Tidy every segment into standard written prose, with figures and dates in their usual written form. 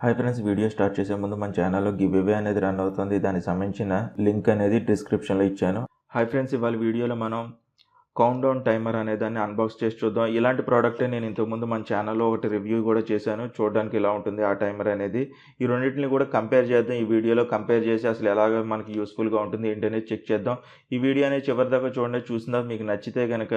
Hi friends, video start చేసే ముందు మన ఛానల్లో గివ్వే అనేది రన్ అవుతుంది. దానికి సంబంధించిన లింక్ అనేది డిస్క్రిప్షన్లో ఇచ్చాను. హాయ్ ఫ్రెండ్స్, ఇవాళ వీడియోలో మనం కౌంట్ డౌన్ టైమర్ అనే దాన్ని అన్బాక్స్ చేసి చూద్దాం. ఇలాంటి ప్రోడక్టే నేను ఇంతకుముందు మన ఛానల్లో ఒకటి రివ్యూ కూడా చేశాను. చూడడానికి ఇలా ఉంటుంది ఆ టైమర్ అనేది. ఈ రెండింటిని కూడా కంపేర్ చేద్దాం. ఈ వీడియోలో కంపేర్ చేసి అసలు ఎలాగ మనకి యూస్ఫుల్గా ఉంటుంది ఏంటనేది చెక్ చేద్దాం. ఈ వీడియో అనేది చివరి దాకా చూడండి. చూసిన మీకు నచ్చితే కనుక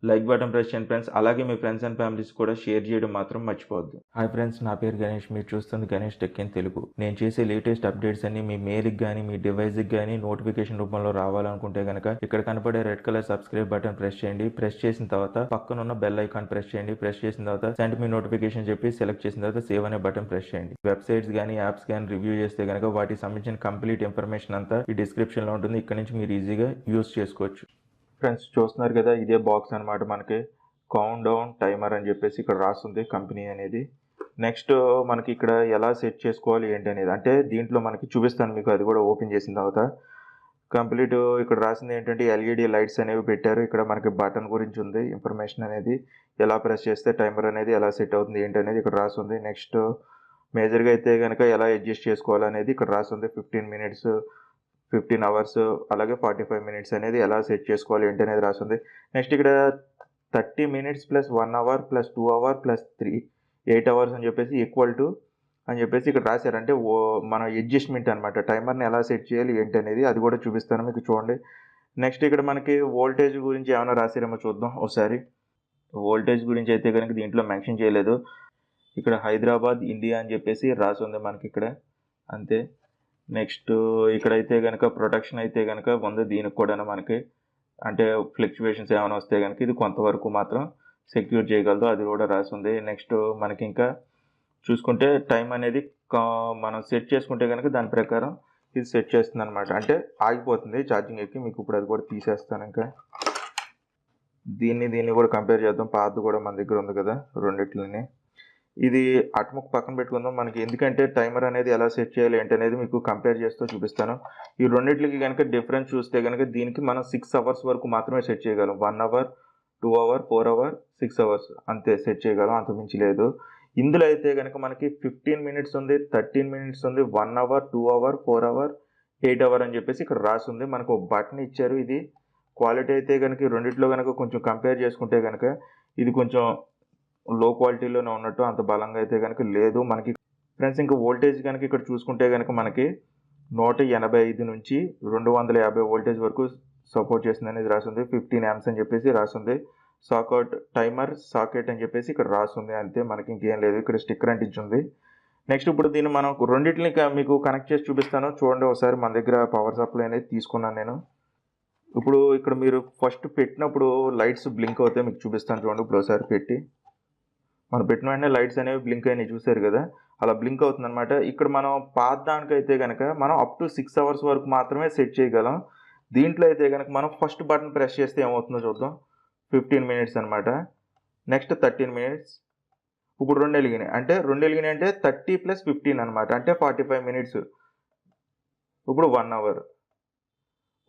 లైక్ బటన్ ప్రెస్ చేయండి ఫ్రెండ్స్. అలాగే మీ ఫ్రెండ్స్ అండ్ ఫ్యామిలీస్ కూడా షేర్ చేయడం మాత్రం మర్చిపోవద్దు. హాయ్ ఫ్రెండ్స్, నా పేరు గణేష్. మీరు చూస్తుంది గణేష్ టెక్ ఇన్ తెలుగు. నేను చేసే లేటెస్ట్ అప్డేట్స్ అన్ని మీ మెయిల్కి కానీ మీ డివైస్కి కానీ నోటిఫికేషన్ రూపంలో రావాలనుకుంటే కనుక ఇక్కడ కనపడే red colour subscribe button press చేయండి. ప్రెస్ చేసిన తర్వాత పక్కన ఉన్న బెల్ ఐకాన్ ప్రెస్ చేయండి. ప్రెస్ చేసిన తర్వాత సెండ్ మీ నోటిఫికేషన్ చెప్పి సెలెక్ట్ చేసిన తర్వాత సేవ్ అనే బటన్ ప్రెస్ చేయండి. వెబ్సైట్స్ కానీ యాప్స్ కానీ రివ్యూ చేస్తే కనుక వాటికి సంబంధించిన కంప్లీట్ ఇన్ఫర్మేషన్ అంతా ఈ డిస్క్రిప్షన్లో ఉంటుంది. ఇక్కడ నుంచి మీరు ఈజీగా యూస్ చేసుకోవచ్చు. ఫ్రెండ్స్ చూస్తున్నారు కదా, ఇదే బాక్స్ అనమాట. మనకి కౌంట్ డౌన్ టైమర్ అని చెప్పేసి ఇక్కడ రాస్తుంది కంపెనీ అనేది. నెక్స్ట్ మనకి ఇక్కడ ఎలా సెట్ చేసుకోవాలి ఏంటి అనేది, అంటే దీంట్లో మనకి చూపిస్తాను మీకు. అది కూడా ఓపెన్ చేసిన తర్వాత కంప్లీట్ ఇక్కడ రాసింది ఏంటంటే ఎల్ఈడి లైట్స్ అనేవి పెట్టారు. ఇక్కడ మనకి బటన్ గురించి ఉంది ఇన్ఫర్మేషన్ అనేది, ఎలా ప్రెస్ చేస్తే టైమర్ అనేది ఎలా సెట్ అవుతుంది ఏంటి అనేది ఇక్కడ రాస్తుంది. నెక్స్ట్ మేజర్గా అయితే కనుక ఎలా అడ్జస్ట్ చేసుకోవాలనేది ఇక్కడ రాస్తుంది. 15 minutes, 15 hours, అలాగే 45 minutes అనేది ఎలా సెట్ చేసుకోవాలి ఏంటి అనేది రాస్తుంది. నెక్స్ట్ ఇక్కడ 30 minutes plus 1 hour plus 2 hour plus 8 hours అని చెప్పేసి ఈక్వల్ టు అని చెప్పేసి ఇక్కడ రాశారు. అంటే మన అడ్జస్ట్మెంట్ అనమాట, టైమర్ని ఎలా సెట్ చేయాలి ఏంటి అనేది. అది కూడా చూపిస్తాను మీకు, చూడండి. నెక్స్ట్ ఇక్కడ మనకి వోల్టేజ్ గురించి ఏమైనా రాశారేమో చూద్దాం ఒకసారి. వోల్టేజ్ గురించి అయితే కనుక దీంట్లో మెన్షన్ చేయలేదు. ఇక్కడ హైదరాబాద్ ఇండియా అని చెప్పేసి రాసింది మనకి ఇక్కడ, అంతే. నెక్స్ట్ ఇక్కడైతే కనుక ప్రొటెక్షన్ అయితే కనుక ఉంది దీనికి కూడా మనకి, అంటే ఫ్లక్చువేషన్స్ ఏమైనా వస్తే కనుక ఇది కొంతవరకు మాత్రం సెక్యూర్ చేయగలదు, అది కూడా రాసింది. నెక్స్ట్ మనకి ఇంకా చూసుకుంటే టైం అనేది మనం సెట్ చేసుకుంటే కనుక దాని ప్రకారం ఇది సెట్ చేస్తుంది అనమాట. అంటే ఆగిపోతుంది ఛార్జింగ్ ఎక్కి. మీకు ఇప్పుడు అది కూడా తీసేస్తాను. ఇంకా దీన్ని కూడా కంపేర్ చేద్దాం. పాతది కూడా మన దగ్గర ఉంది కదా, రెండిట్లని. ఇది అటుముక్ పక్కన పెట్టుకుందాం మనకి, ఎందుకంటే టైమర్ అనేది ఎలా సెట్ చేయాలి ఏంటనేది మీకు కంపేర్ చేస్తూ చూపిస్తాను. ఈ రెండింటికి కనుక డిఫరెన్స్ చూస్తే కనుక దీనికి మనం 6 hours వరకు మాత్రమే సెట్ చేయగలం. 1 hour, 2 hour, 4 hour, 6 hours అంతే సెట్ చేయగలం, అంతమించి లేదు. ఇందులో అయితే కనుక మనకి 15 minutes ఉంది, 13 minutes ఉంది, 1 hour, 2 hour, 4 hour, 8 hour అని చెప్పేసి ఇక్కడ రాసి ఉంది. మనకు ఒక బటన్ ఇచ్చారు. ఇది క్వాలిటీ అయితే కనుక రెండిట్లో కనుక కొంచెం కంపేర్ చేసుకుంటే కనుక ఇది కొంచెం లో క్వాలిటీలోనే ఉన్నట్టు, అంత బలంగా అయితే కనుక లేదు మనకి. ఫ్రెండ్స్ ఇంకా వోల్టేజ్ కనుక ఇక్కడ చూసుకుంటే కనుక మనకి 185 నుంచి 250 వోల్టేజ్ వరకు సపోర్ట్ చేస్తుంది అనేది రాసింది. 15 amps అని చెప్పేసి రాసింది. టైమర్ సాకెట్ అని చెప్పేసి ఇక్కడ రాసింది, అంతే. మనకి ఇంకేం లేదు. ఇక్కడ స్టిక్కర్ అంటించింది. నెక్స్ట్ ఇప్పుడు దీన్ని మనం రెండింటిని మీకు కనెక్ట్ చేసి చూపిస్తాను, చూడండి ఒకసారి. మన దగ్గర పవర్ సప్లై అనేది తీసుకున్నాను నేను. ఇప్పుడు ఇక్కడ మీరు ఫస్ట్ పెట్టినప్పుడు లైట్స్ బ్లింక్ అవుతాయి, మీకు చూపిస్తాను చూడండి. ఇప్పుడు ఒకసారి పెట్టి మనం పెట్టిన వెంటనే లైట్స్ అనేవి బ్లింక్ అయినాయి, చూసారు కదా, అలా బ్లింక్ అవుతుంది అనమాట. ఇక్కడ మనం పాత దానికైతే కనుక మనం అప్ టు 6 hours వరకు మాత్రమే సెట్ చేయగలం. దీంట్లో అయితే కనుక మనం ఫస్ట్ బటన్ ప్రెస్ చేస్తే ఏమవుతుందో చూద్దాం. 15 minutes అనమాట. Next 13 minutes. ఇప్పుడు 2 వెలిగినాయి, అంటే 2 వెలిగినాయి అంటే 30 + 15 అనమాట, అంటే 45 minutes. ఇప్పుడు 1 hour,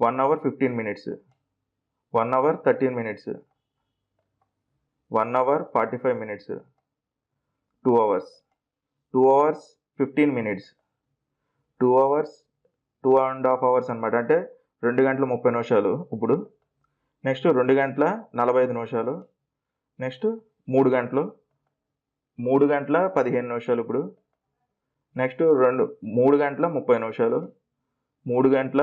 1 hour 15 minutes, 1 hour 13 minutes, 1 hour 45 minutes, 2 hours, 2 hours 15 minutes, 2 hours 2.5 hours అనమాట, అంటే 2 గంటల 30 నిమిషాలు ఇప్పుడు. నెక్స్ట్ 2 గంటల 45 నిమిషాలు. నెక్స్ట్ 3 గంటలు, 3 గంటల 15 నిమిషాలు ఇప్పుడు. నెక్స్ట్ 3 గంటల 30 నిమిషాలు, 3 గంటల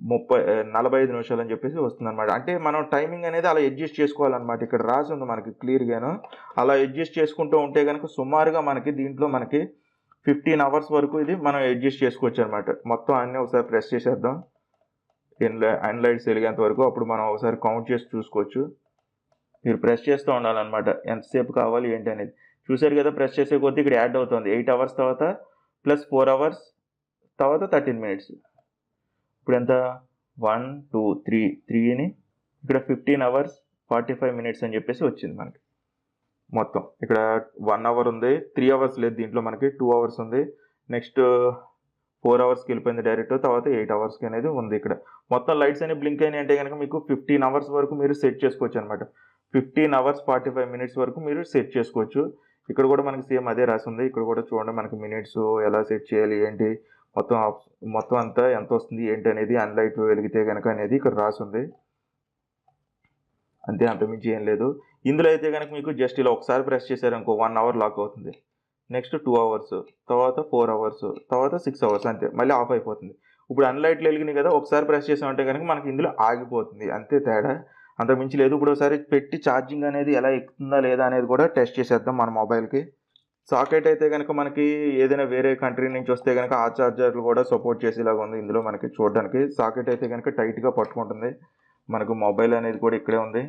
45 నిమిషాలు అని చెప్పేసి వస్తుంది అనమాట. అంటే మనం టైమింగ్ అనేది అలా అడ్జస్ట్ చేసుకోవాలన్నమాట. ఇక్కడ రాసి ఉంది మనకి క్లియర్గాను. అలా అడ్జస్ట్ చేసుకుంటూ ఉంటే కనుక సుమారుగా మనకి దీంట్లో మనకి 15 hours వరకు ఇది మనం అడ్జస్ట్ చేసుకోవచ్చు అనమాట. మొత్తం అన్నీ ఒకసారి ప్రెస్ చేసేద్దాం, లైట్స్ వెలిగేంత వరకు. అప్పుడు మనం ఒకసారి కౌంట్ చేసి చూసుకోవచ్చు. మీరు ప్రెస్ చేస్తూ ఉండాలన్నమాట, ఎంతసేపు కావాలి ఏంటి అనేది. చూసారు కదా, ప్రెస్ చేసే కొద్దీ ఇక్కడ యాడ్ అవుతుంది. 8 hours తర్వాత ప్లస్ 4 hours తర్వాత 13 minutes. ఇప్పుడు ఎంత, 1 2 3ని ఇక్కడ 15 hours 45 minutes అని చెప్పేసి వచ్చింది మనకి మొత్తం. ఇక్కడ 1 hour ఉంది, 3 hours లేదు దీంట్లో మనకి, 2 hours ఉంది. నెక్స్ట్ 4 hours వెళ్ళిపోయింది డైరెక్ట్, తర్వాత 8 hours అనేది ఉంది. ఇక్కడ మొత్తం లైట్స్ అనేవి బ్లింక్ అయినాయి అంటే కనుక మీకు 15 hours వరకు మీరు సెట్ చేసుకోవచ్చు అనమాట. 15 hours 45 minutes వరకు మీరు సెట్ చేసుకోవచ్చు. ఇక్కడ కూడా మనకి సేమ్ అదే రాసింది. ఇక్కడ కూడా చూడండి మనకి మినిట్స్ ఎలా సెట్ చేయాలి ఏంటి, మొత్తం అంతా ఎంత వస్తుంది ఏంటి అనేది అన్లైట్ వెలిగితే కనుక అనేది ఇక్కడ రాసింది. అంతే, అంతమించి ఏం లేదు. ఇందులో అయితే కనుక మీకు జస్ట్ ఇలా ఒకసారి ప్రెస్ చేశారనుకో 1 అవర్ లాక్ అవుతుంది, నెక్స్ట్ 2 అవర్స్, తర్వాత 4 అవర్స్, తర్వాత 6 అవర్స్, అంతే, మళ్ళీ ఆఫ్ అయిపోతుంది. ఇప్పుడు అన్లైట్లు వెలిగినాయి కదా, ఒకసారి ప్రెస్ చేసామంటే కనుక మనకి ఇందులో ఆగిపోతుంది, అంతే తేడా, అంతకుమించి లేదు. ఇప్పుడు ఒకసారి పెట్టి ఛార్జింగ్ అనేది ఎలా ఎక్కుతుందా లేదా అనేది కూడా టెస్ట్ చేసేద్దాం మన మొబైల్కి. సాకెట్ అయితే కనుక మనకి ఏదైనా వేరే కంట్రీ నుంచి వస్తే కనుక ఆ ఛార్జర్లు కూడా సపోర్ట్ చేసేలాగా ఉంది ఇందులో మనకి చూడడానికి. సాకెట్ అయితే కనుక టైట్గా పట్టుకుంటుంది. మనకు మొబైల్ అనేది కూడా ఇక్కడే ఉంది.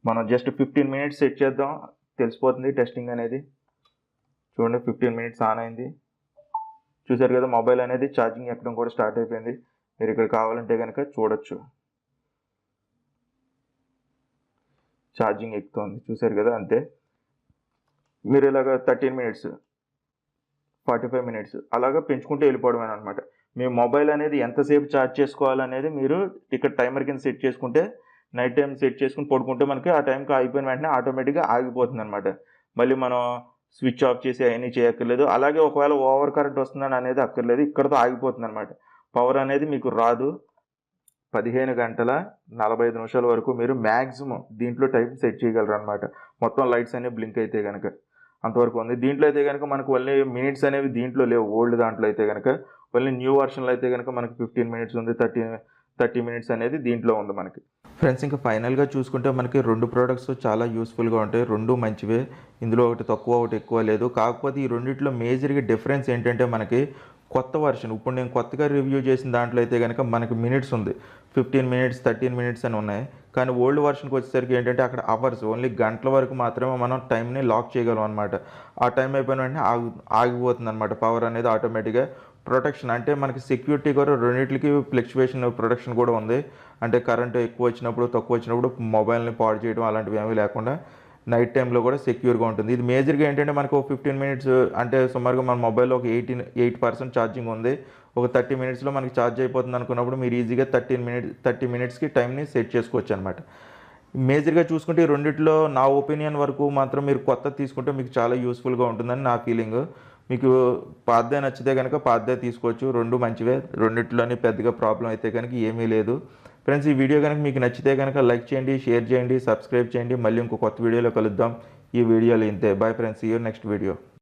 మనం జస్ట్ 15 మినిట్స్ సెట్ చేద్దాం, తెలిసిపోతుంది టెస్టింగ్ అనేది. చూడండి 15 మినిట్స్ ఆన్ అయింది. చూసారు కదా, మొబైల్ అనేది ఛార్జింగ్ ఎక్కడం కూడా స్టార్ట్ అయిపోయింది. మీరు ఇక్కడ కావాలంటే కనుక చూడొచ్చు, ఛార్జింగ్ ఎక్కుతుంది, చూసారు కదా, అంతే. మీరు ఇలాగ 13 మినిట్స్, 45 మినిట్స్ అలాగా పెంచుకుంటూ వెళ్ళిపోవడమే అనమాట. మీ మొబైల్ అనేది ఎంతసేపు ఛార్జ్ చేసుకోవాలనేది మీరు ఇక్కడ టైమర్ కింద సెట్ చేసుకుంటే, నైట్ టైం సెట్ చేసుకుని పడుకుంటే మనకి ఆ టైంకి అయిపోయిన వెంటనే ఆటోమేటిక్గా ఆగిపోతుంది అనమాట. మళ్ళీ మనం స్విచ్ ఆఫ్ చేసి అవన్నీ చేయక్కర్లేదు. అలాగే ఒకవేళ ఓవర్ కరెంట్ వస్తుందని అనేది అక్కర్లేదు, ఇక్కడతో ఆగిపోతుంది అనమాట. పవర్ అనేది మీకు రాదు. 15 గంటల 45 నిమిషాల వరకు మీరు మ్యాక్సిమం దీంట్లో టైం సెట్ చేయగలరు అనమాట. మొత్తం లైట్స్ అనేవి బ్లింక్ అయితే కనుక అంతవరకు ఉంది. దీంట్లో అయితే కనుక మనకు ఓన్లీ మినిట్స్ అనేవి దీంట్లో లేవు. ఓల్డ్ దాంట్లో అయితే కనుక ఓన్లీ న్యూ వర్షన్లో అయితే కనుక మనకి 15 మినిట్స్ ఉంది, 30 మినిట్స్ అనేది దీంట్లో ఉంది మనకి. ఫ్రెండ్స్, ఇంకా ఫైనల్గా చూసుకుంటే మనకి 2 ప్రోడక్ట్స్ చాలా యూస్ఫుల్గా ఉంటాయి, 2 మంచివే. ఇందులో ఒకటి తక్కువ ఒకటి ఎక్కువ లేదు. కాకపోతే ఈ రెండిట్లో మేజర్గా డిఫరెన్స్ ఏంటంటే మనకి కొత్త వర్షన్, ఇప్పుడు నేను కొత్తగా రివ్యూ చేసిన దాంట్లో అయితే కనుక మనకి మినిట్స్ ఉంది, 15 మినిట్స్ 13 మినిట్స్ అని ఉన్నాయి. కానీ ఓల్డ్ వర్షన్కి వచ్చేసరికి ఏంటంటే అక్కడ అవర్స్, ఓన్లీ గంటల వరకు మాత్రమే మనం టైంని లాక్ చేయగలం అనమాట. ఆ టైం అయిపోయిన వెంటనే ఆగిపోతుంది అనమాట. పవర్ అనేది ఆటోమేటిక్గా ప్రొటెక్షన్, అంటే మనకి సెక్యూరిటీ కూడా రెండింటికి ఫ్లక్చువేషన్ ప్రొటెక్షన్ కూడా ఉంది. అంటే కరెంటు ఎక్కువ వచ్చినప్పుడు తక్కువ వచ్చినప్పుడు మొబైల్ని పాడు చేయడం అలాంటివి ఏమీ లేకుండా నైట్ టైంలో కూడా సెక్యూర్గా ఉంటుంది. ఇది మేజర్గా ఏంటంటే మనకు 15 మినిట్స్ అంటే సుమారుగా మన మొబైల్లో ఒక 8% ఛార్జింగ్ ఉంది. ఒక 30 మినిట్స్లో మనకి ఛార్జ్ అయిపోతుంది అనుకున్నప్పుడు మీరు ఈజీగా 30 మినిట్స్కి టైంని సెట్ చేసుకోవచ్చు అనమాట. మేజర్గా చూసుకుంటే ఈ రెండిట్లో నా ఒపీనియన్ వరకు మాత్రం మీరు కొత్త తీసుకుంటే మీకు చాలా యూస్ఫుల్గా ఉంటుందని నా ఫీలింగ్. మీకు పాతదే నచ్చితే కనుక పాతదే తీసుకోవచ్చు, 2 మంచివే, రెండిట్లోని పెద్దగా ప్రాబ్లం అయితే కనుక ఏమీ లేదు. ఫ్రెండ్స్, ఈ వీడియో కనుక మీకు నచ్చితే కనుక లైక్ చేయండి, షేర్ చేయండి, సబ్స్క్రైబ్ చేయండి. మళ్ళీ ఇంకో కొత్త వీడియోలో కలుద్దాం. ఈ వీడియోలో ఇంతే. Bye friends, see you next video.